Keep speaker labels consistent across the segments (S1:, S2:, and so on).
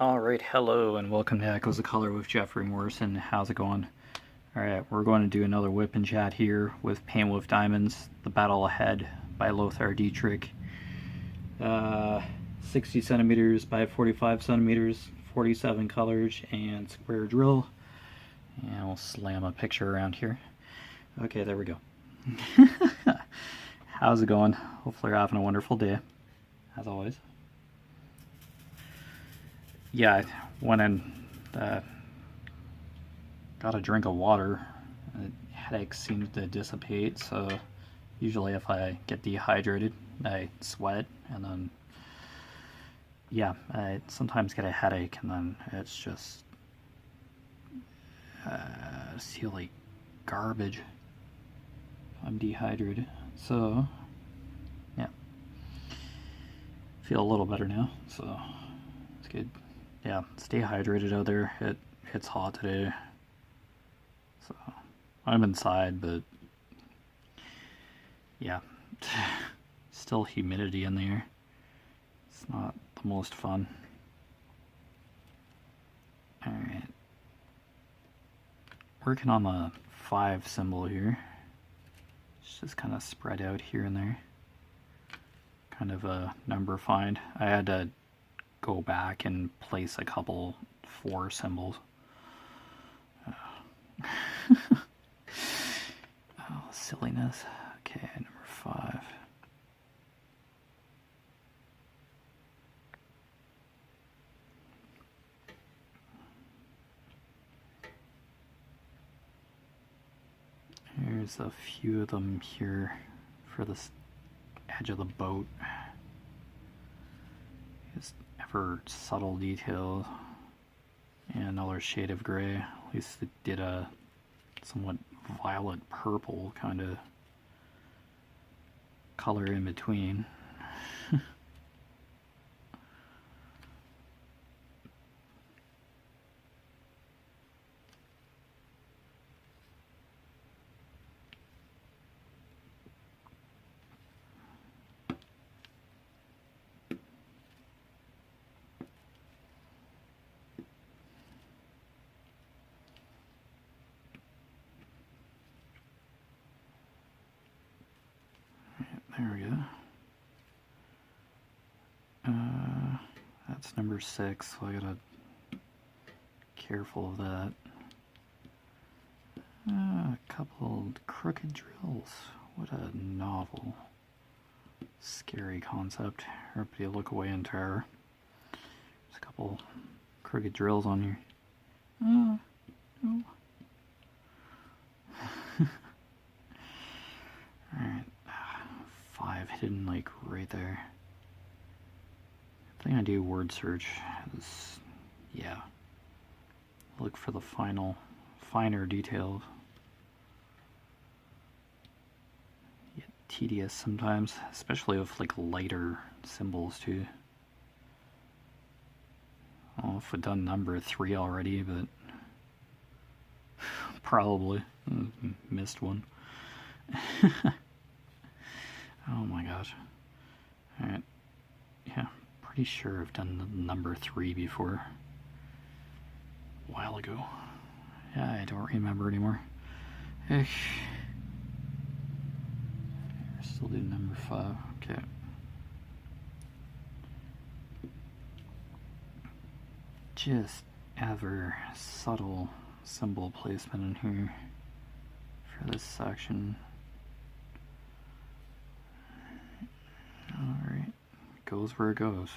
S1: Alright, hello and welcome to Echoes of Color with Jefferey Morrison. How's it going? Alright, we're going to do another WIP and chat here with Paint with Diamonds, The Battle Ahead by Lothar Dietrich. 60 centimeters by 45 centimeters, 47 colors, and square drill. And we'll slam a picture around here. Okay, there we go. How's it going? Hopefully you're having a wonderful day, as always. Yeah, I went in, got a drink of water. The headache seems to dissipate, so usually if I get dehydrated, I sweat, and then, yeah, I sometimes get a headache, and then it's just, feel like garbage. I'm dehydrated, so, yeah, feel a little better now, so it's good. Yeah, stay hydrated out there. It's hot today, so I'm inside, but yeah, still humidity in the air. It's not the most fun. Alright, working on the 5 symbol here. It's just kind of spread out here and there. Kind of a number find. I had to go back and place a couple 4 symbols. Oh, silliness. Okay, number 5. Here's a few of them here for this edge of the boat. Just ever subtle detail, and another shade of gray. At least it did a somewhat violet purple kind of color in between. There we go. That's number 6, so I gotta be careful of that. A couple crooked drills. What a novel, scary concept. Everybody look away in terror. There's a couple crooked drills on here. Oh. Alright. 5 hidden like right there. The thing I do word search is, yeah, look for the finer details. Get tedious sometimes, especially with like lighter symbols too. I don't know if I've done number 3 already, but probably missed one. Oh my gosh. Alright. Yeah, pretty sure I've done the number 3 before. A while ago. Yeah, I don't remember anymore. Still do number 5. Okay. Just ever subtle symbol placement in here for this section. Alright, goes where it goes.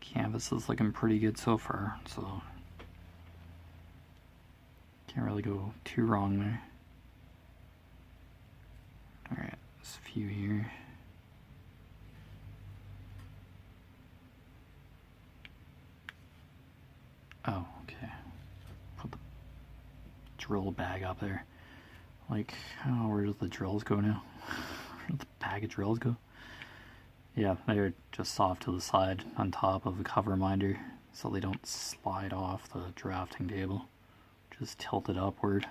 S1: Canvas is looking pretty good so far, so can't really go too wrong there. Alright, there's a few here. Oh, okay. Put the drill bag up there. Like, oh, where do the drills go now? Where do the bag of drills go? Yeah, they're just off to the side on top of the cover minder so they don't slide off the drafting table. Just tilted upward.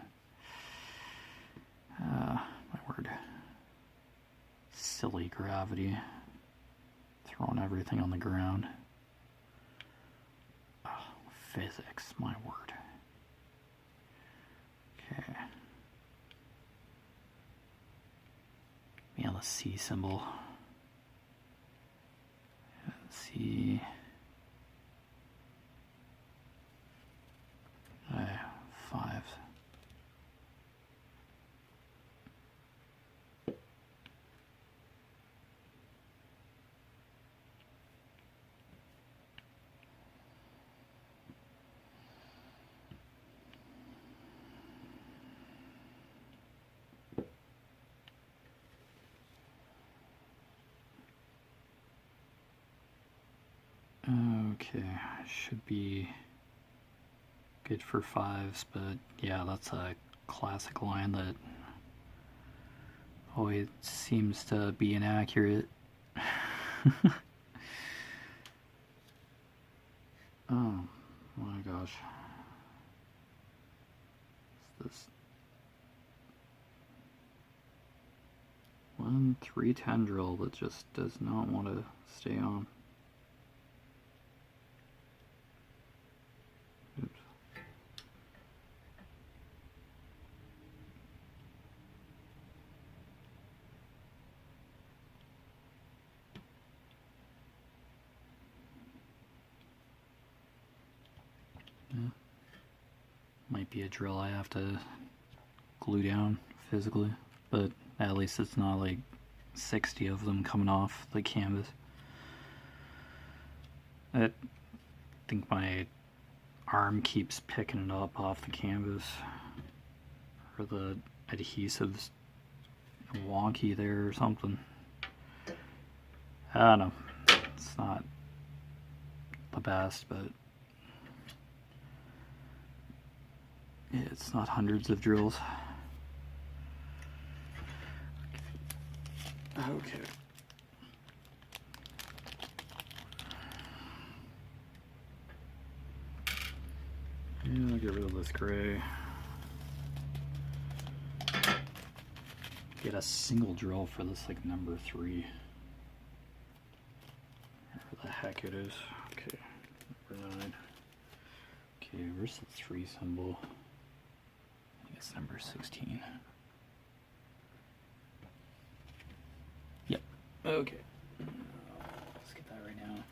S1: My word. Silly gravity. throwing everything on the ground. Oh, physics, my word. Okay. Yeah, the C symbol. C. Five. Okay, should be good for fives, but yeah, that's a classic line that always seems to be inaccurate. Oh my gosh. Is this 310 drill that just does not want to stay on? Oops. Yeah. Might be a drill I have to glue down physically, but at least it's not like 60 of them coming off the canvas. I think my arm keeps picking it up off the canvas, or the adhesive's wonky there or something. I don't know. It's not the best, but it's not hundreds of drills. Okay. Yeah, I'll get rid of this gray. Get a single drill for this, like number 3. Whatever the heck it is. Okay, number 9. Okay, where's the 3 symbol? I think it's number 16. Yep. Okay. Let's get that right now.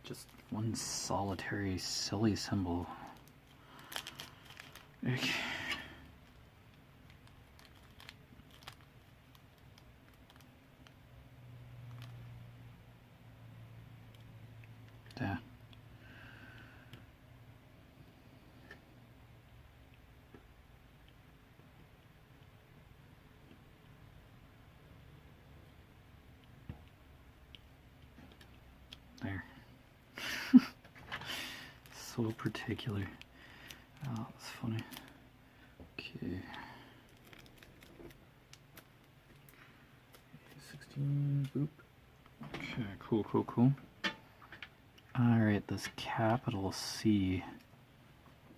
S1: Just one solitary silly symbol. Okay. There. There. So particular. Oh, that's funny. Okay. 16, boop. Okay, cool, cool, cool. Alright, this capital C.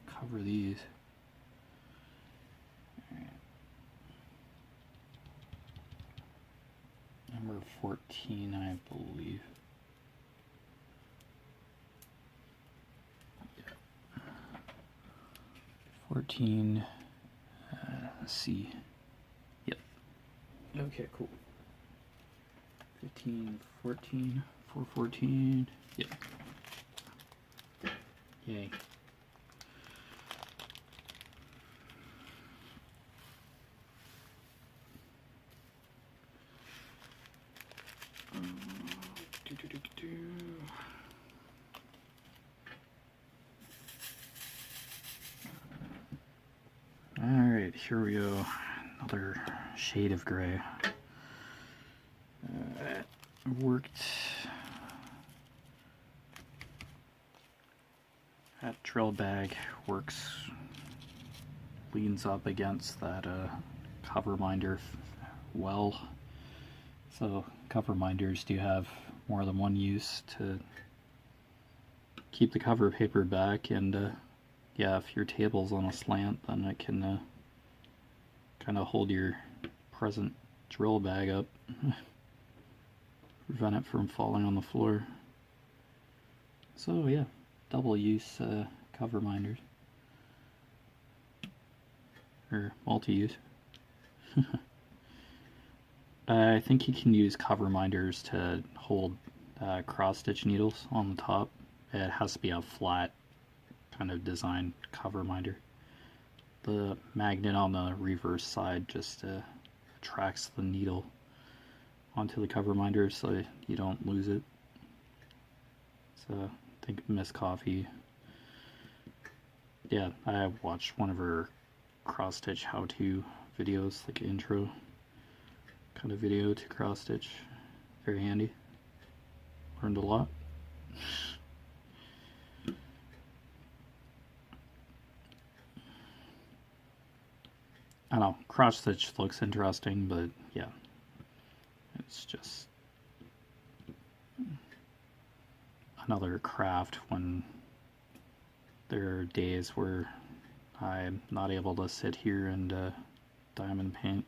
S1: Cover these. Alright. Number 14, I believe. 14, C. Yep. Okay, cool. 15, 14, 414. Yep. Yay. Alright, here we go. Another shade of gray. Worked. That drill bag works, leans up against that cover minder well. So cover minders do have more than one use to keep the cover paper back, and yeah, if your table's on a slant, then it can kind of hold your present drill bag up. prevent it from falling on the floor. So yeah, double use cover minders. Or multi-use. I think you can use cover minders to hold cross-stitch needles on the top. It has to be a flat kind of design cover minder. The magnet on the reverse side just attracts the needle onto the cover minder so you don't lose it. So I think Miss Coffee, yeah, I watched one of her cross-stitch how-to videos, like intro kind of video to cross-stitch. Very handy. Learned a lot. I don't know, cross-stitch looks interesting, but yeah, it's just another craft when there are days where I'm not able to sit here and diamond paint.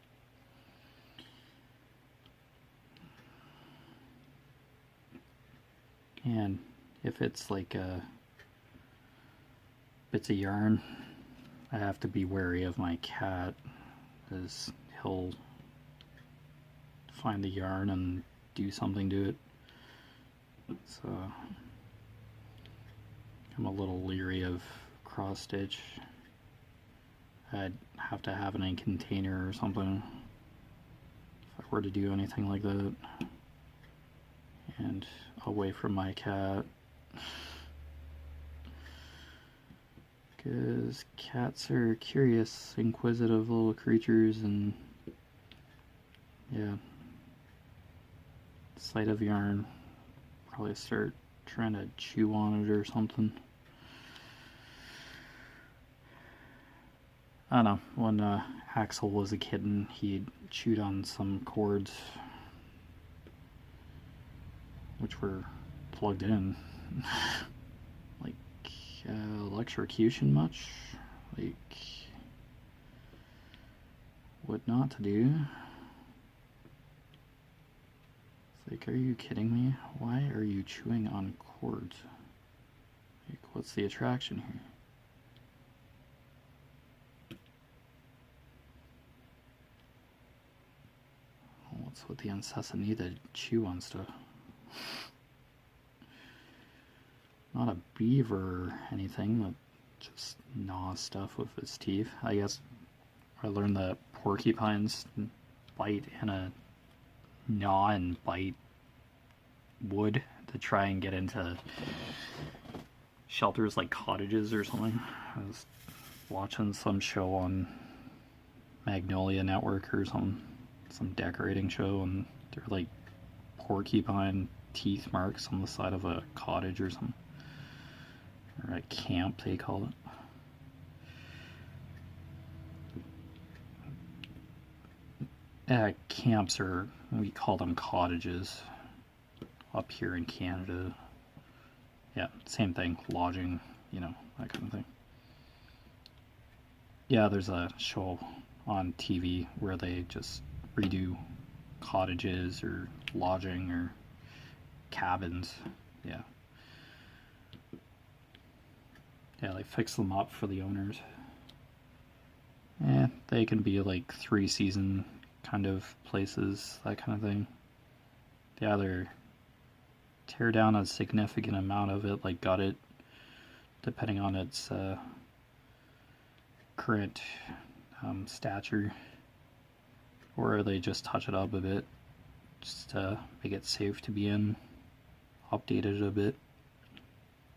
S1: And if it's like bits of yarn, I have to be wary of my cat, as he'll find the yarn and do something to it. So I'm a little leery of cross stitch. I'd have to have it in a container or something if I were to do anything like that. And away from my cat, because cats are curious, inquisitive little creatures, and yeah, sight of yarn, probably start trying to chew on it or something. I don't know, when Axel was a kitten, he chewed on some cords which were plugged in. Like, electrocution much? Like, what not to do? It's like, are you kidding me? Why are you chewing on cords? Like, what's the attraction here? What's with the incessant need to chew on stuff? Not a beaver or anything, but just gnaws stuff with its teeth. I guess I learned that porcupines bite in a gnaw and bite wood to try and get into shelters like cottages or something. I was watching some show on Magnolia Network or something, some decorating show, and they're like porcupine teeth marks on the side of a cottage or something. Or a camp, they call it. Camps are, we call them cottages up here in Canada. Yeah, same thing, lodging, you know, that kind of thing. Yeah, there's a show on TV where they just redo cottages or lodging or cabins. Yeah. Yeah, they fix them up for the owners. They can be like 3-season kind of places, that kind of thing. They either tear down a significant amount of it, like gut it, depending on its current stature, or they just touch it up a bit, just to make it safe to be in, update it a bit.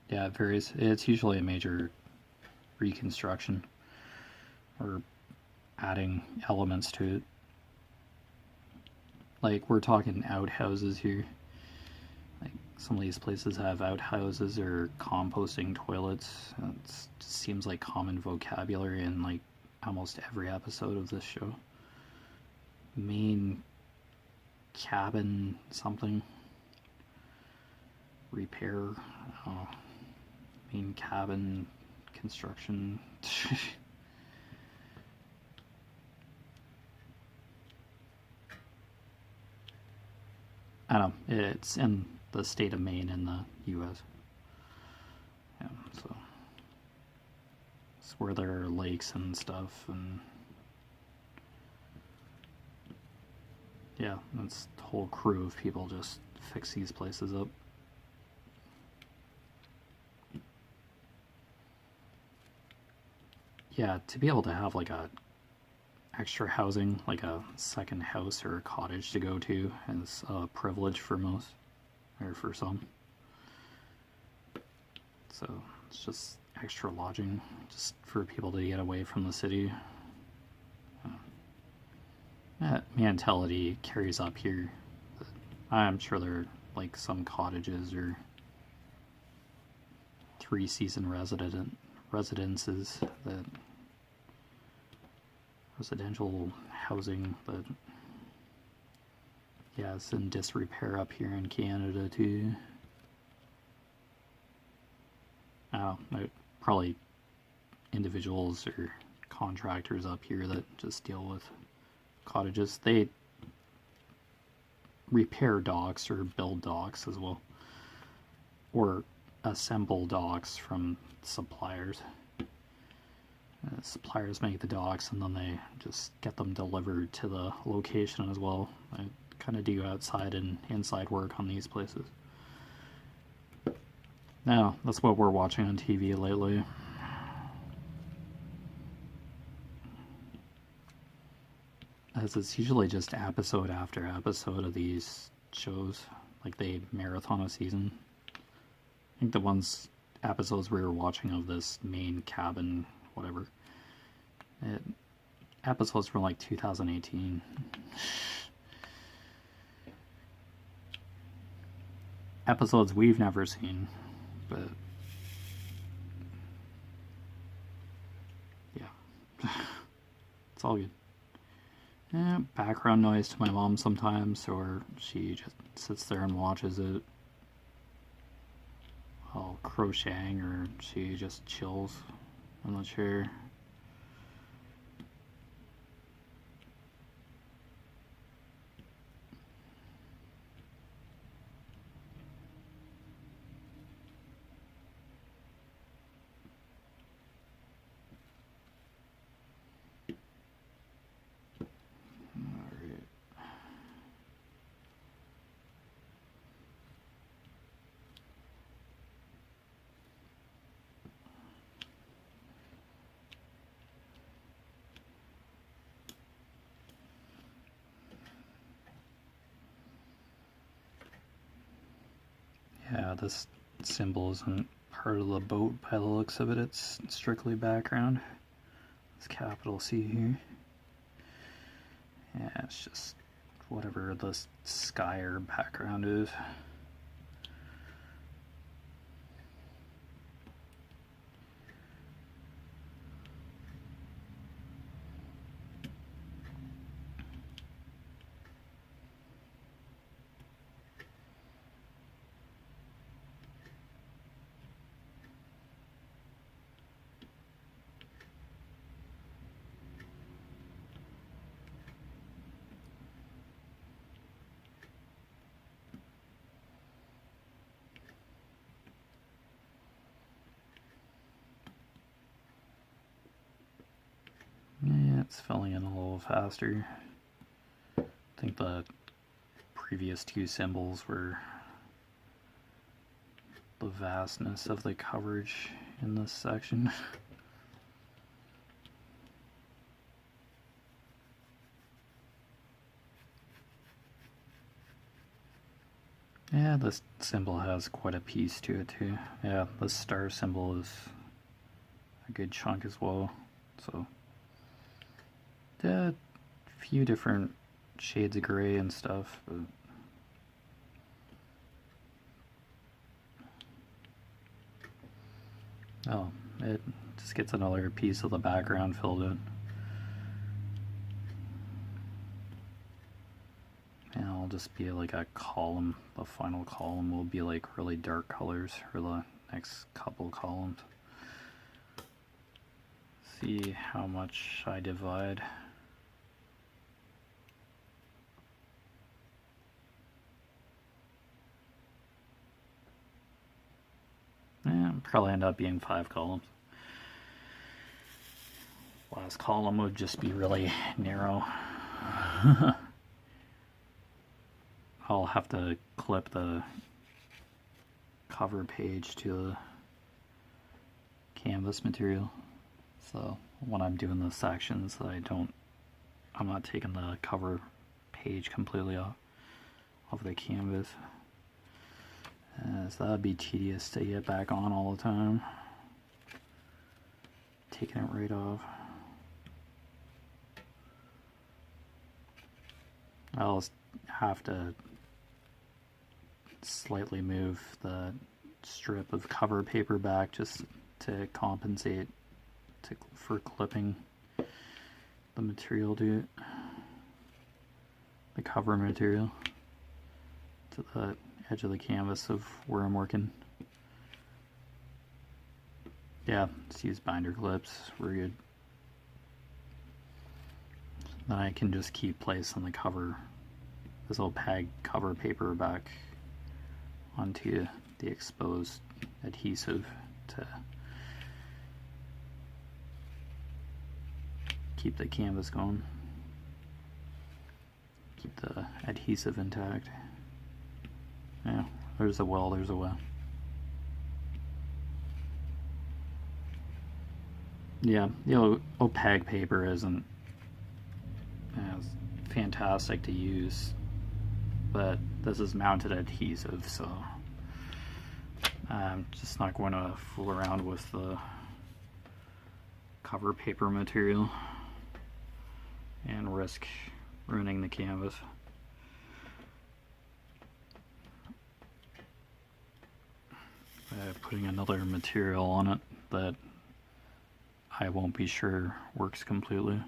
S1: Yeah, it varies. It's usually a major reconstruction or adding elements to it. Like, we're talking outhouses here. Like, some of these places have outhouses or composting toilets. It just seems like common vocabulary in like almost every episode of this show. Main cabin something. Repair. Main cabin construction. I don't know, it's in the state of Maine in the U.S. Yeah, so it's where there are lakes and stuff, and yeah, that's a whole crew of people just fix these places up. Yeah, to be able to have like a extra housing, like a second house or a cottage to go to, is a privilege for most, or for some. So it's just extra lodging, just for people to get away from the city. That mentality carries up here. I'm sure there are like some cottages or three-season residences, that residential housing, but yeah, it's in disrepair up here in Canada too. Probably individuals or contractors up here that just deal with cottages. They repair docks or build docks as well, or assemble docks from suppliers. Suppliers make the docks and then they just get them delivered to the location as well. I kind of do outside and inside work on these places. Now, that's what we're watching on TV lately. As it's usually just episode after episode of these shows, like they marathon a season. I think the episodes we were watching of this main cabin, whatever, episodes from like 2018. Episodes we've never seen, but yeah, it's all good. Yeah, background noise to my mom sometimes, or she just sits there and watches it while crocheting, or she just chills on the chair. Yeah, this symbol isn't part of the boat by the looks of it. It's strictly background. It's capital C here. Yeah, it's just whatever the sky or background is. Yeah, it's filling in a little faster. I think the previous two symbols were the vastness of the coverage in this section. Yeah, this symbol has quite a piece to it too. Yeah, the star symbol is a good chunk as well. So, yeah, a few different shades of gray and stuff, but oh, it just gets another piece of the background filled in. And it'll just be like a column. The final column will be like really dark colors for the next couple columns. See how much I divide. probably end up being 5 columns. Last column would just be really narrow. I'll have to clip the cover page to the canvas material. So when I'm doing the sections, I'm not taking the cover page completely off the canvas. So that'd be tedious to get back on all the time. Taking it right off. I'll have to slightly move the strip of cover paper back just to compensate for clipping the material to it, the cover material to the edge of the canvas of where I'm working. Yeah, just use binder clips, we're good. Then I can just keep placing the cover, this opaque cover paper back onto the exposed adhesive to keep the canvas going, keep the adhesive intact. Yeah, there's a well, there's a well. Yeah, opaque paper isn't fantastic to use, but this is mounted adhesive, so I'm just not going to fool around with the cover paper material and risk ruining the canvas. Putting another material on it that I won't be sure works completely.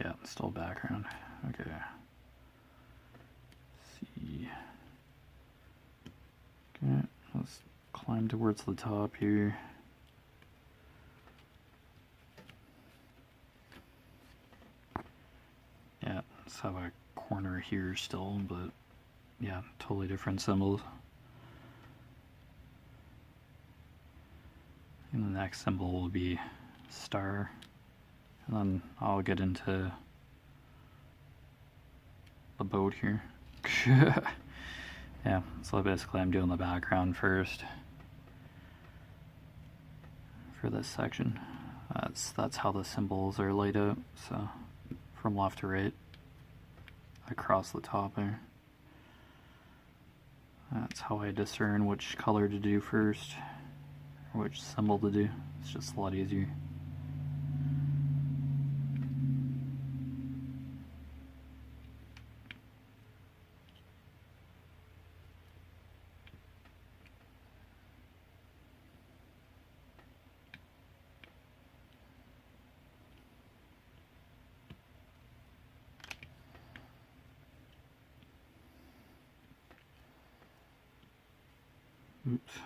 S1: Yeah, still background. Okay. Let's see. Okay, let's climb towards the top here. Yeah, let's have a corner here still, but yeah, totally different symbols. And the next symbol will be star. And then I'll get into the boat here. Yeah, so basically I'm doing the background first for this section. That's how the symbols are laid out, so from left to right across the top there. That's how I discern which color to do first, or which symbol to do. It's just a lot easier. Oops.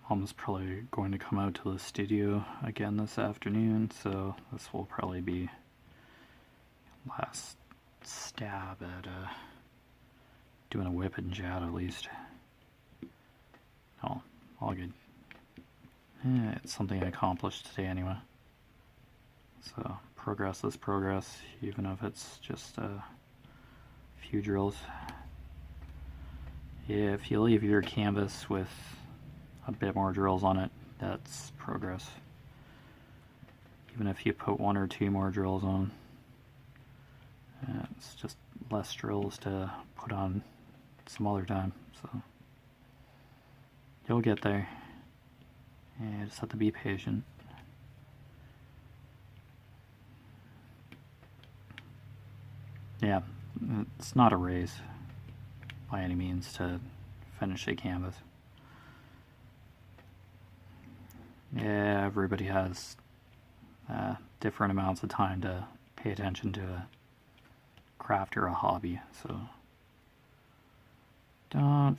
S1: Mom's probably going to come out to the studio again this afternoon, so this will probably be last stab at doing a WIP and JAT at least. Oh, all good. Yeah, it's something I accomplished today anyway. So progress is progress, even if it's just a few drills. Yeah, if you leave your canvas with a bit more drills on it, that's progress. Even if you put 1 or 2 more drills on, it's just less drills to put on some other time, so you'll get there. You just have to be patient. Yeah, it's not a race by any means to finish a canvas. Yeah, everybody has different amounts of time to pay attention to a craft or a hobby, so don't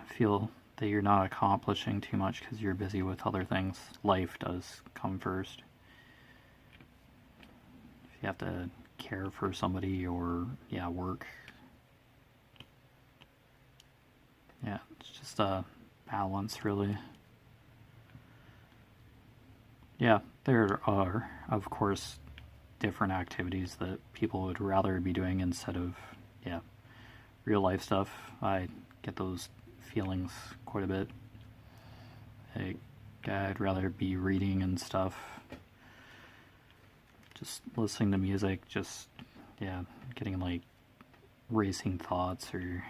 S1: feel that you're not accomplishing too much because you're busy with other things. Life does come first. If you have to care for somebody or work, Yeah, it's just a balance, really. Yeah, there are, of course, different activities that people would rather be doing instead of, yeah, real life stuff. I get those feelings quite a bit. Like, I'd rather be reading and stuff, just listening to music, just, yeah, getting like racing thoughts or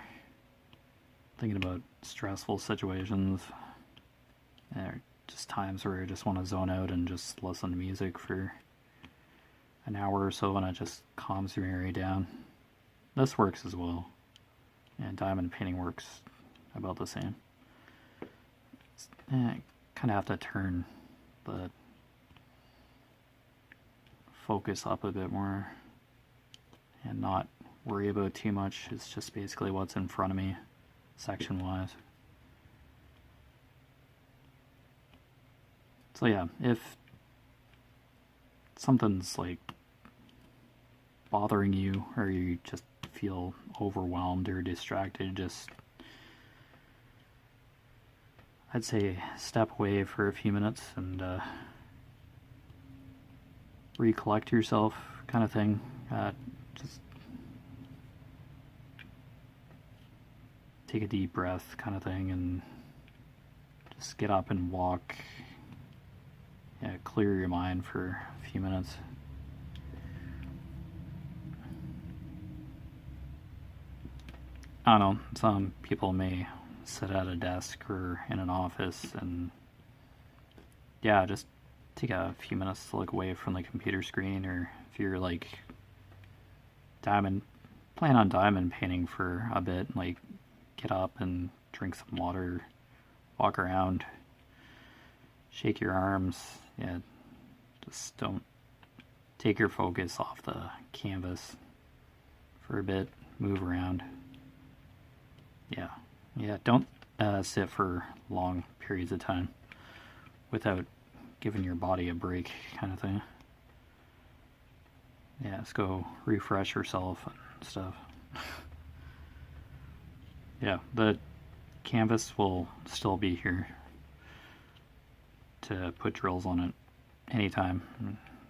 S1: thinking about stressful situations. Or just times where I just want to zone out and just listen to music for an hour or so and it just calms me right down. This works as well. And diamond painting works about the same. I kind of have to turn the focus up a bit more and not worry about too much. It's just basically what's in front of me, section wise. So yeah, if something's like bothering you or you just feel overwhelmed or distracted, just I'd say step away for a few minutes and recollect yourself, kind of thing. Just take a deep breath, kind of thing, and just get up and walk. Yeah, clear your mind for a few minutes. I don't know, some people may sit at a desk or in an office and yeah, just take a few minutes to look away from the computer screen, or if you're like plan on diamond painting for a bit, like get up and drink some water, walk around, shake your arms. Yeah, just don't take your focus off the canvas for a bit, move around. Yeah, don't sit for long periods of time without giving your body a break, kind of thing. Yeah, just go refresh yourself and stuff. Yeah, the canvas will still be here to put drills on it anytime,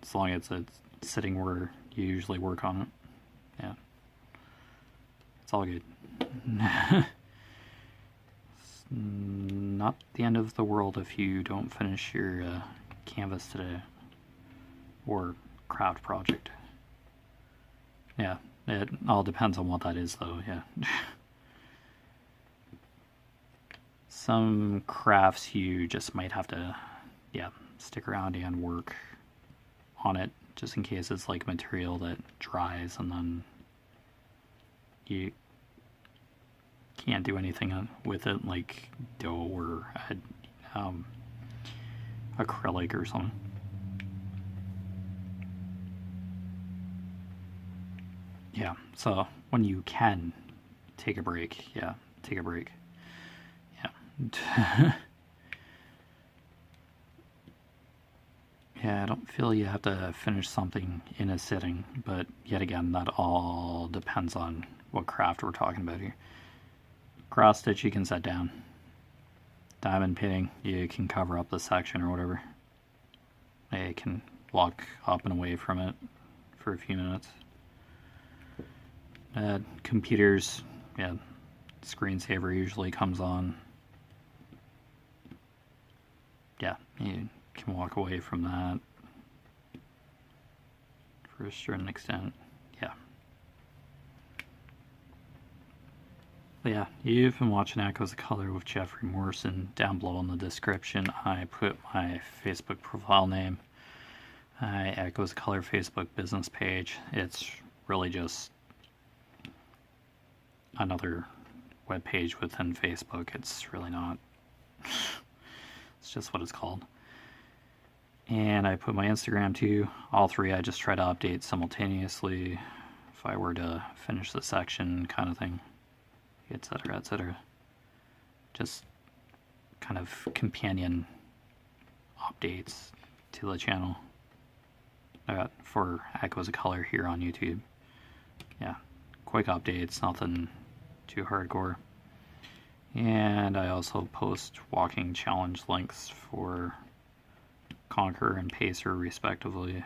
S1: as long as it's sitting where you usually work on it. Yeah, it's all good. It's not the end of the world if you don't finish your canvas today or craft project. Yeah, it all depends on what that is, though. Yeah. Some crafts you just might have to, yeah, stick around and work on it, just in case it's like material that dries and then you can't do anything with it, like dough or acrylic or something. Yeah, so when you can take a break, yeah, take a break. Yeah. Yeah, I don't feel you have to finish something in a sitting, but yet again, that all depends on what craft we're talking about here. Cross stitch you can set down. Diamond painting, you can cover up the section or whatever. You can walk up and away from it for a few minutes. Computers, yeah, screensaver usually comes on. Yeah, you can walk away from that for a certain extent. Yeah. But yeah, you've been watching Echoes of Color with Jeffery Morrison. Down below in the description, I put my Facebook profile name. Echoes of Color Facebook business page. It's really just another web page within Facebook. It's really not. It's just what it's called. And I put my Instagram too. All three I just try to update simultaneously if I were to finish the section, kind of thing, etc., etc. Just kind of companion updates to the channel for Echoes of Color here on YouTube. Yeah, quick updates, nothing too hardcore. And I also post walking challenge links for Conqueror and Pacer respectively.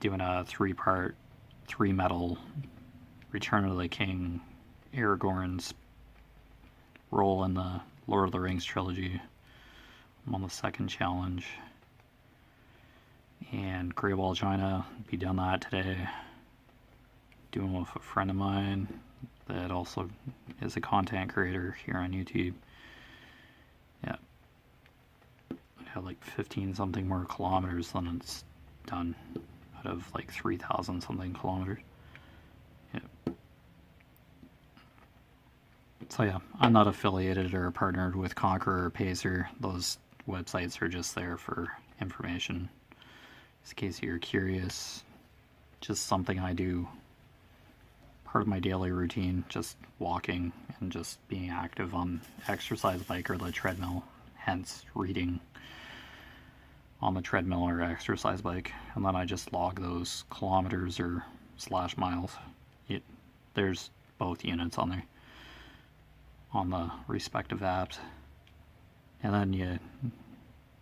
S1: Doing a 3-part, 3-medal Return of the King Aragorn's role in the Lord of the Rings trilogy. I'm on the 2nd challenge. And Great Wall of China, be done that today. Doing with a friend of mine that also is a content creator here on YouTube. Yeah. I have like 15 something more kilometers than it's done out of like 3,000 something kilometers. Yeah. So yeah, I'm not affiliated or partnered with Conqueror or Pacer. Those websites are just there for information. Just in case you're curious, just something I do, part of my daily routine, just walking and just being active on exercise bike or the treadmill, hence reading on the treadmill or exercise bike, and then I just log those kilometers or /miles. There's both units on there, on the respective apps, and then you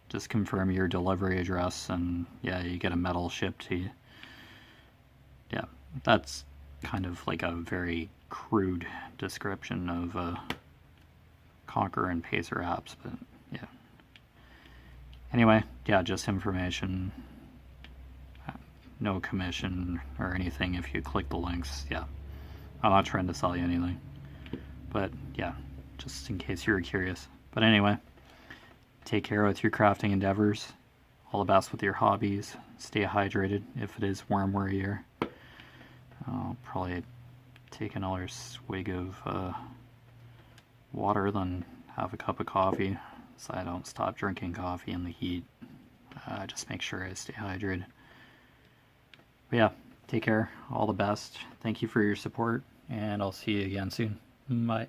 S1: just confirm your delivery address, and yeah, you get a medal shipped to you. Yeah, that's kind of like a very crude description of Conqueror and Pacer apps, but yeah. Anyway, yeah, just information, no commission or anything if you click the links. Yeah, I'm not trying to sell you anything, but yeah, just in case you were curious. But anyway, take care with your crafting endeavors. All the best with your hobbies. Stay hydrated if it is warm where you are. I'll probably take another swig of water, then have a cup of coffee, so I don't stop drinking coffee in the heat. Just make sure I stay hydrated. But yeah, take care. All the best. Thank you for your support, and I'll see you again soon. Bye.